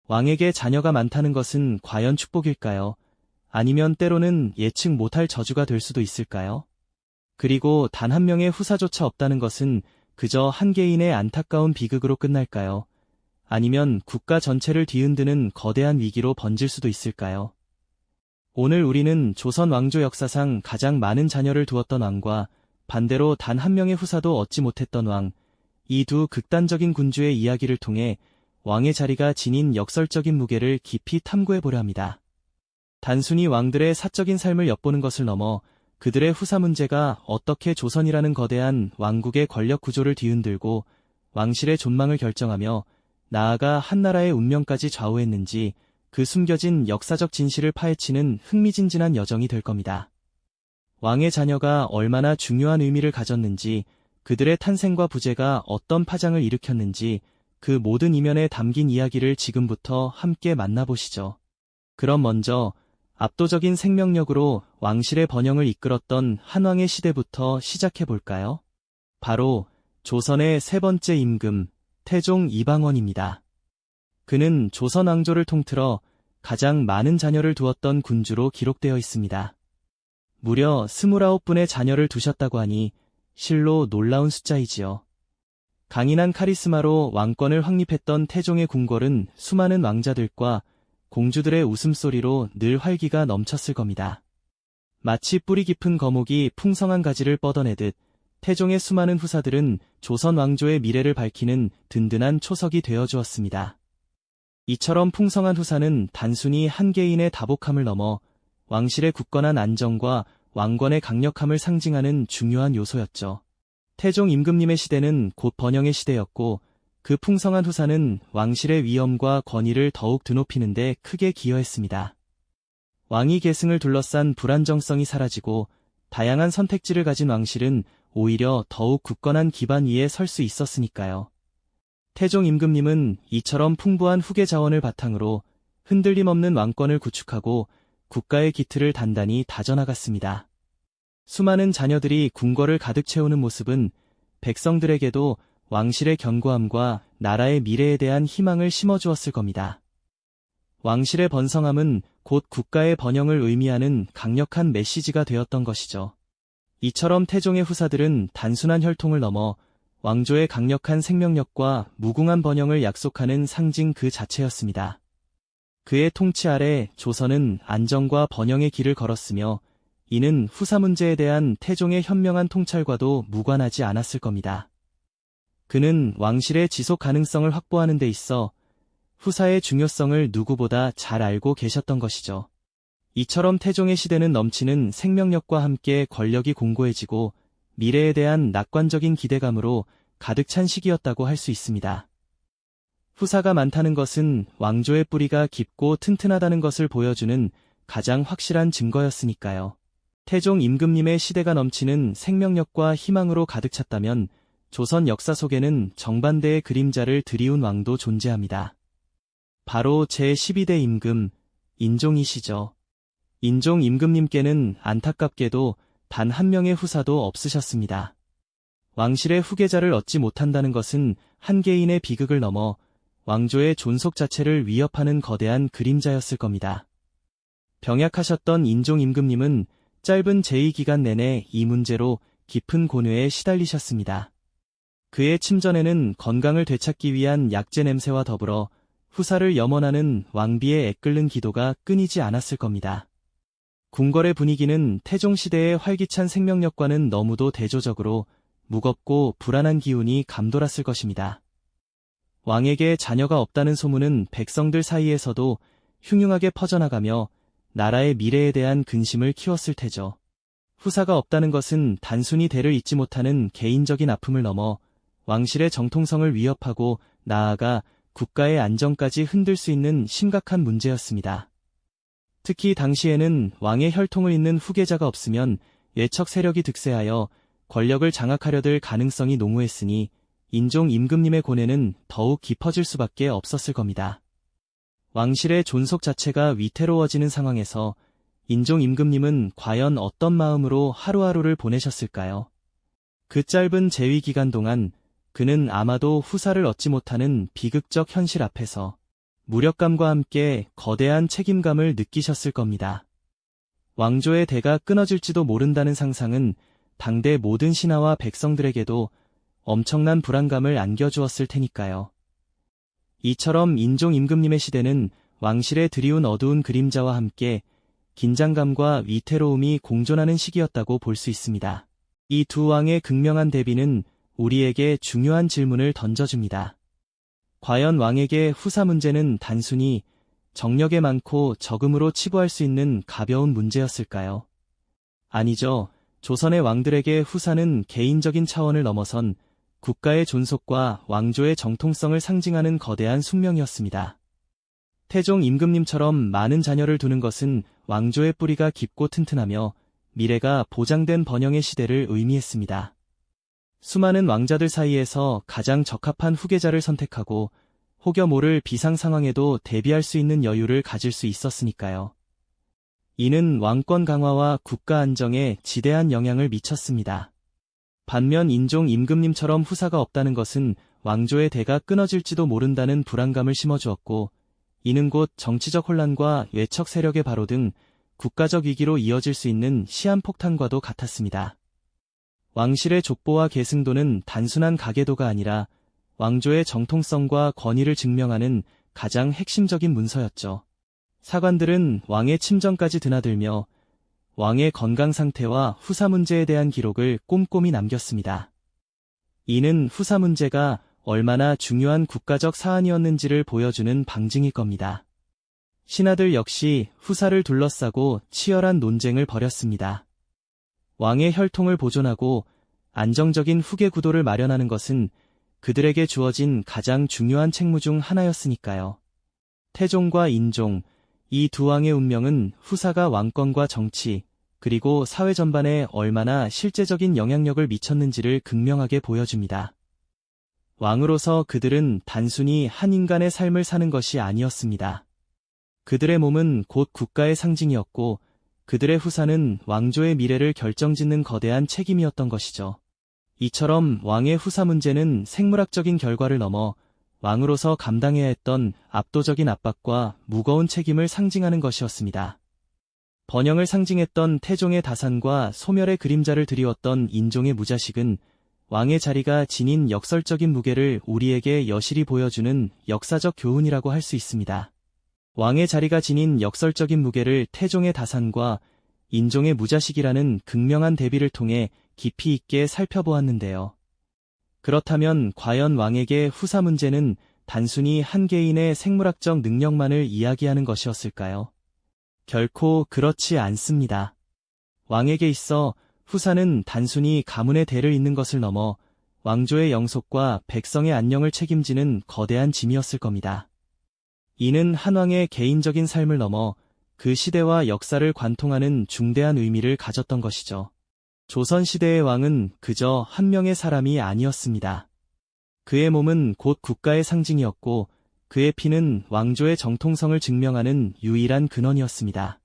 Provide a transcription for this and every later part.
왕에게 자녀가 많다는 것은 과연 축복일까요? 아니면 때로는 예측 못할 저주가 될 수도 있을까요? 그리고 단 한 명의 후사조차 없다는 것은 그저 한 개인의 안타까운 비극으로 끝날까요? 아니면 국가 전체를 뒤흔드는 거대한 위기로 번질 수도 있을까요? 오늘 우리는 조선 왕조 역사상 가장 많은 자녀를 두었던 왕과 반대로 단 한 명의 후사도 얻지 못했던 왕, 이 두 극단적인 군주의 이야기를 통해 왕의 자리가 지닌 역설적인 무게를 깊이 탐구해보려 합니다. 단순히 왕들의 사적인 삶을 엿보는 것을 넘어 그들의 후사 문제가 어떻게 조선이라는 거대한 왕국의 권력 구조를 뒤흔들고 왕실의 존망을 결정하며 나아가 한나라의 운명까지 좌우했는지 그 숨겨진 역사적 진실을 파헤치는 흥미진진한 여정이 될 겁니다. 왕의 자녀가 얼마나 중요한 의미를 가졌는지, 그들의 탄생과 부재가 어떤 파장을 일으켰는지 그 모든 이면에 담긴 이야기를 지금부터 함께 만나보시죠. 그럼 먼저 압도적인 생명력으로 왕실의 번영을 이끌었던 한왕의 시대부터 시작해볼까요? 바로 조선의 세 번째 임금, 태종 이방원입니다. 그는 조선 왕조를 통틀어 가장 많은 자녀를 두었던 군주로 기록되어 있습니다. 무려 29분의 자녀를 두셨다고 하니 실로 놀라운 숫자이지요. 강인한 카리스마로 왕권을 확립했던 태종의 궁궐은 수많은 왕자들과 공주들의 웃음소리로 늘 활기가 넘쳤을 겁니다. 마치 뿌리 깊은 거목이 풍성한 가지를 뻗어내듯 태종의 수많은 후사들은 조선 왕조의 미래를 밝히는 든든한 초석이 되어주었습니다. 이처럼 풍성한 후사는 단순히 한 개인의 다복함을 넘어 왕실의 굳건한 안정과 왕권의 강력함을 상징하는 중요한 요소였죠. 태종 임금님의 시대는 곧 번영의 시대였고 그 풍성한 후사는 왕실의 위엄과 권위를 더욱 드높이는 데 크게 기여했습니다. 왕위 계승을 둘러싼 불안정성이 사라지고 다양한 선택지를 가진 왕실은 오히려 더욱 굳건한 기반 위에 설 수 있었으니까요. 태종 임금님은 이처럼 풍부한 후계 자원을 바탕으로 흔들림 없는 왕권을 구축하고 국가의 기틀을 단단히 다져나갔습니다. 수많은 자녀들이 궁궐을 가득 채우는 모습은 백성들에게도 왕실의 견고함과 나라의 미래에 대한 희망을 심어주었을 겁니다. 왕실의 번성함은 곧 국가의 번영을 의미하는 강력한 메시지가 되었던 것이죠. 이처럼 태종의 후사들은 단순한 혈통을 넘어 왕조의 강력한 생명력과 무궁한 번영을 약속하는 상징 그 자체였습니다. 그의 통치 아래 조선은 안정과 번영의 길을 걸었으며 이는 후사 문제에 대한 태종의 현명한 통찰과도 무관하지 않았을 겁니다. 그는 왕실의 지속 가능성을 확보하는 데 있어 후사의 중요성을 누구보다 잘 알고 계셨던 것이죠. 이처럼 태종의 시대는 넘치는 생명력과 함께 권력이 공고해지고 미래에 대한 낙관적인 기대감으로 가득 찬 시기였다고 할 수 있습니다. 후사가 많다는 것은 왕조의 뿌리가 깊고 튼튼하다는 것을 보여주는 가장 확실한 증거였으니까요. 태종 임금님의 시대가 넘치는 생명력과 희망으로 가득 찼다면 조선 역사 속에는 정반대의 그림자를 들이운 왕도 존재합니다. 바로 제12대 임금, 인종이시죠. 인종 임금님께는 안타깝게도 단 한 명의 후사도 없으셨습니다. 왕실의 후계자를 얻지 못한다는 것은 한 개인의 비극을 넘어 왕조의 존속 자체를 위협하는 거대한 그림자였을 겁니다. 병약하셨던 인종 임금님은 짧은 재위 기간 내내 이 문제로 깊은 고뇌에 시달리셨습니다. 그의 침전에는 건강을 되찾기 위한 약재 냄새와 더불어 후사를 염원하는 왕비의 애끓는 기도가 끊이지 않았을 겁니다. 궁궐의 분위기는 태종 시대의 활기찬 생명력과는 너무도 대조적으로 무겁고 불안한 기운이 감돌았을 것입니다. 왕에게 자녀가 없다는 소문은 백성들 사이에서도 흉흉하게 퍼져나가며 나라의 미래에 대한 근심을 키웠을 테죠. 후사가 없다는 것은 단순히 대를 잇지 못하는 개인적인 아픔을 넘어 왕실의 정통성을 위협하고 나아가 국가의 안정까지 흔들 수 있는 심각한 문제였습니다. 특히 당시에는 왕의 혈통을 잇는 후계자가 없으면 외척 세력이 득세하여 권력을 장악하려들 가능성이 농후했으니 인종 임금님의 고뇌는 더욱 깊어질 수밖에 없었을 겁니다. 왕실의 존속 자체가 위태로워지는 상황에서 인종 임금님은 과연 어떤 마음으로 하루하루를 보내셨을까요? 그 짧은 재위 기간 동안 그는 아마도 후사를 얻지 못하는 비극적 현실 앞에서 무력감과 함께 거대한 책임감을 느끼셨을 겁니다. 왕조의 대가 끊어질지도 모른다는 상상은 당대 모든 신하와 백성들에게도 엄청난 불안감을 안겨주었을 테니까요. 이처럼 인종 임금님의 시대는 왕실에 드리운 어두운 그림자와 함께 긴장감과 위태로움이 공존하는 시기였다고 볼 수 있습니다. 이 두 왕의 극명한 대비는 우리에게 중요한 질문을 던져줍니다. 과연 왕에게 후사 문제는 단순히 정력에 많고 적음으로 치부할 수 있는 가벼운 문제였을까요? 아니죠. 조선의 왕들에게 후사는 개인적인 차원을 넘어선 국가의 존속과 왕조의 정통성을 상징하는 거대한 숙명이었습니다. 태종 임금님처럼 많은 자녀를 두는 것은 왕조의 뿌리가 깊고 튼튼하며 미래가 보장된 번영의 시대를 의미했습니다. 수많은 왕자들 사이에서 가장 적합한 후계자를 선택하고 혹여 모를 비상 상황에도 대비할 수 있는 여유를 가질 수 있었으니까요. 이는 왕권 강화와 국가 안정에 지대한 영향을 미쳤습니다. 반면 인종 임금님처럼 후사가 없다는 것은 왕조의 대가 끊어질지도 모른다는 불안감을 심어주었고, 이는 곧 정치적 혼란과 외척 세력의 바로 등 국가적 위기로 이어질 수 있는 시한폭탄과도 같았습니다. 왕실의 족보와 계승도는 단순한 가계도가 아니라 왕조의 정통성과 권위를 증명하는 가장 핵심적인 문서였죠. 사관들은 왕의 침정까지 드나들며 왕의 건강 상태와 후사 문제에 대한 기록을 꼼꼼히 남겼습니다. 이는 후사 문제가 얼마나 중요한 국가적 사안이었는지를 보여주는 방증일 겁니다. 신하들 역시 후사를 둘러싸고 치열한 논쟁을 벌였습니다. 왕의 혈통을 보존하고 안정적인 후계 구도를 마련하는 것은 그들에게 주어진 가장 중요한 책무 중 하나였으니까요. 태종과 인종, 이 두 왕의 운명은 후사가 왕권과 정치, 그리고 사회 전반에 얼마나 실제적인 영향력을 미쳤는지를 극명하게 보여줍니다. 왕으로서 그들은 단순히 한 인간의 삶을 사는 것이 아니었습니다. 그들의 몸은 곧 국가의 상징이었고, 그들의 후사는 왕조의 미래를 결정짓는 거대한 책임이었던 것이죠. 이처럼 왕의 후사 문제는 생물학적인 결과를 넘어 왕으로서 감당해야 했던 압도적인 압박과 무거운 책임을 상징하는 것이었습니다. 번영을 상징했던 태종의 다산과 소멸의 그림자를 드리웠던 인종의 무자식은 왕의 자리가 지닌 역설적인 무게를 우리에게 여실히 보여주는 역사적 교훈이라고 할 수 있습니다. 왕의 자리가 지닌 역설적인 무게를 태종의 다산과 인종의 무자식이라는 극명한 대비를 통해 깊이 있게 살펴보았는데요. 그렇다면 과연 왕에게 후사 문제는 단순히 한 개인의 생물학적 능력만을 이야기하는 것이었을까요? 결코 그렇지 않습니다. 왕에게 있어 후사는 단순히 가문의 대를 잇는 것을 넘어 왕조의 영속과 백성의 안녕을 책임지는 거대한 짐이었을 겁니다. 이는 한 왕의 개인적인 삶을 넘어 그 시대와 역사를 관통하는 중대한 의미를 가졌던 것이죠. 조선시대의 왕은 그저 한 명의 사람이 아니었습니다. 그의 몸은 곧 국가의 상징이었고 그의 피는 왕조의 정통성을 증명하는 유일한 근원이었습니다.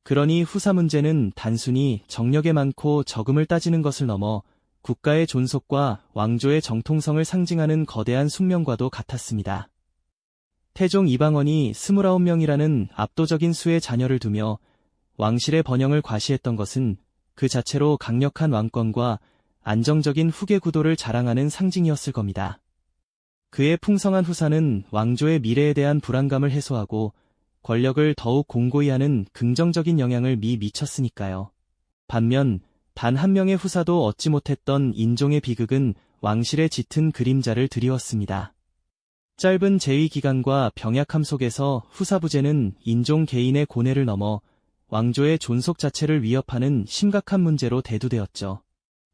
그러니 후사 문제는 단순히 정력에 많고 적음을 따지는 것을 넘어 국가의 존속과 왕조의 정통성을 상징하는 거대한 숙명과도 같았습니다. 태종 이방원이 29명이라는 압도적인 수의 자녀를 두며 왕실의 번영을 과시했던 것은 그 자체로 강력한 왕권과 안정적인 후계 구도를 자랑하는 상징이었을 겁니다. 그의 풍성한 후사는 왕조의 미래에 대한 불안감을 해소하고 권력을 더욱 공고히 하는 긍정적인 영향을 미쳤으니까요. 반면 단 한 명의 후사도 얻지 못했던 인종의 비극은 왕실의 짙은 그림자를 드리웠습니다. 짧은 재위 기간과 병약함 속에서 후사 부재는 인종 개인의 고뇌를 넘어 왕조의 존속 자체를 위협하는 심각한 문제로 대두되었죠.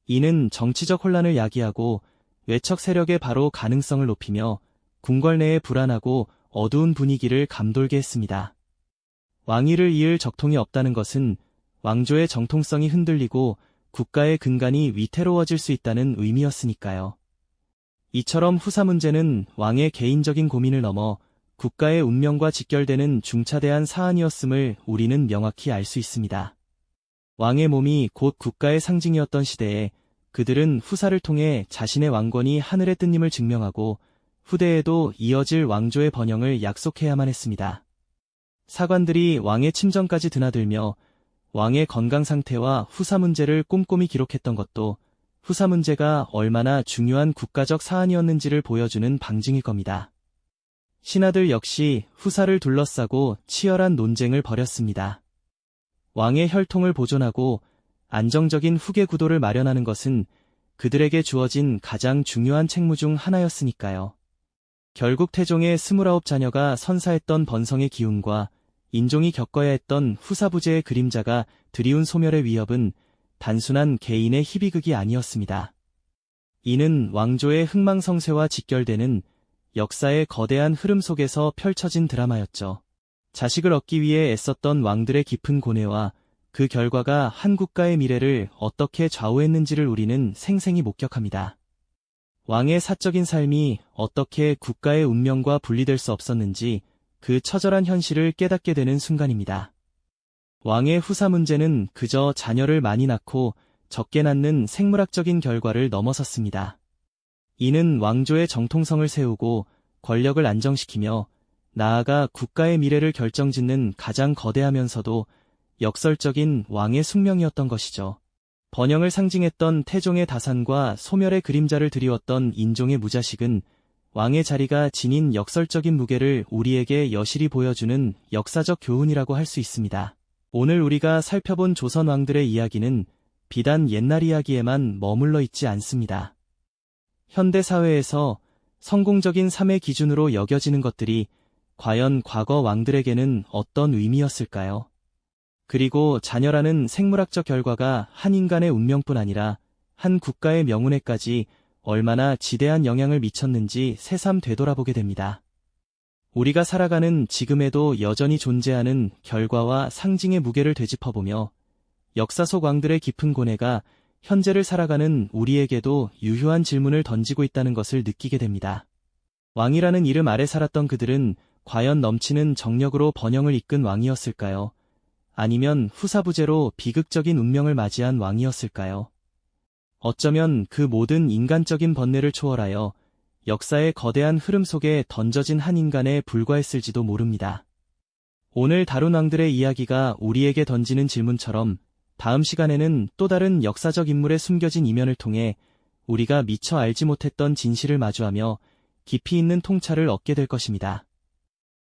이는 정치적 혼란을 야기하고 외척 세력의 바로 가능성을 높이며 궁궐 내의 불안하고 어두운 분위기를 감돌게 했습니다. 왕위를 이을 적통이 없다는 것은 왕조의 정통성이 흔들리고 국가의 근간이 위태로워질 수 있다는 의미였으니까요. 이처럼 후사 문제는 왕의 개인적인 고민을 넘어 국가의 운명과 직결되는 중차대한 사안이었음을 우리는 명확히 알 수 있습니다. 왕의 몸이 곧 국가의 상징이었던 시대에 그들은 후사를 통해 자신의 왕권이 하늘에 뜬 힘을 증명하고 후대에도 이어질 왕조의 번영을 약속해야만 했습니다. 사관들이 왕의 침전까지 드나들며 왕의 건강 상태와 후사 문제를 꼼꼼히 기록했던 것도 후사 문제가 얼마나 중요한 국가적 사안이었는지를 보여주는 방증일 겁니다. 신하들 역시 후사를 둘러싸고 치열한 논쟁을 벌였습니다. 왕의 혈통을 보존하고 안정적인 후계 구도를 마련하는 것은 그들에게 주어진 가장 중요한 책무 중 하나였으니까요. 결국 태종의 29자녀가 선사했던 번성의 기운과 인종이 겪어야 했던 후사부재의 그림자가 들이운 소멸의 위협은 단순한 개인의 희비극이 아니었습니다. 이는 왕조의 흥망성쇠와 직결되는 역사의 거대한 흐름 속에서 펼쳐진 드라마였죠. 자식을 얻기 위해 애썼던 왕들의 깊은 고뇌와 그 결과가 한 국가의 미래를 어떻게 좌우했는지를 우리는 생생히 목격합니다. 왕의 사적인 삶이 어떻게 국가의 운명과 분리될 수 없었는지 그 처절한 현실을 깨닫게 되는 순간입니다. 왕의 후사 문제는 그저 자녀를 많이 낳고 적게 낳는 생물학적인 결과를 넘어섰습니다. 이는 왕조의 정통성을 세우고 권력을 안정시키며 나아가 국가의 미래를 결정짓는 가장 거대하면서도 역설적인 왕의 숙명이었던 것이죠. 번영을 상징했던 태종의 다산과 소멸의 그림자를 드리웠던 인종의 무자식은 왕의 자리가 지닌 역설적인 무게를 우리에게 여실히 보여주는 역사적 교훈이라고 할 수 있습니다. 오늘 우리가 살펴본 조선 왕들의 이야기는 비단 옛날 이야기에만 머물러 있지 않습니다. 현대 사회에서 성공적인 삶의 기준으로 여겨지는 것들이 과연 과거 왕들에게는 어떤 의미였을까요? 그리고 자녀라는 생물학적 결과가 한 인간의 운명뿐 아니라 한 국가의 명운에까지 얼마나 지대한 영향을 미쳤는지 새삼 되돌아보게 됩니다. 우리가 살아가는 지금에도 여전히 존재하는 결과와 상징의 무게를 되짚어보며 역사 속 왕들의 깊은 고뇌가 현재를 살아가는 우리에게도 유효한 질문을 던지고 있다는 것을 느끼게 됩니다. 왕이라는 이름 아래 살았던 그들은 과연 넘치는 정력으로 번영을 이끈 왕이었을까요? 아니면 후사부재로 비극적인 운명을 맞이한 왕이었을까요? 어쩌면 그 모든 인간적인 번뇌를 초월하여 역사의 거대한 흐름 속에 던져진 한 인간에 불과했을지도 모릅니다. 오늘 다룬 왕들의 이야기가 우리에게 던지는 질문처럼 다음 시간에는 또 다른 역사적 인물의 숨겨진 이면을 통해 우리가 미처 알지 못했던 진실을 마주하며 깊이 있는 통찰을 얻게 될 것입니다.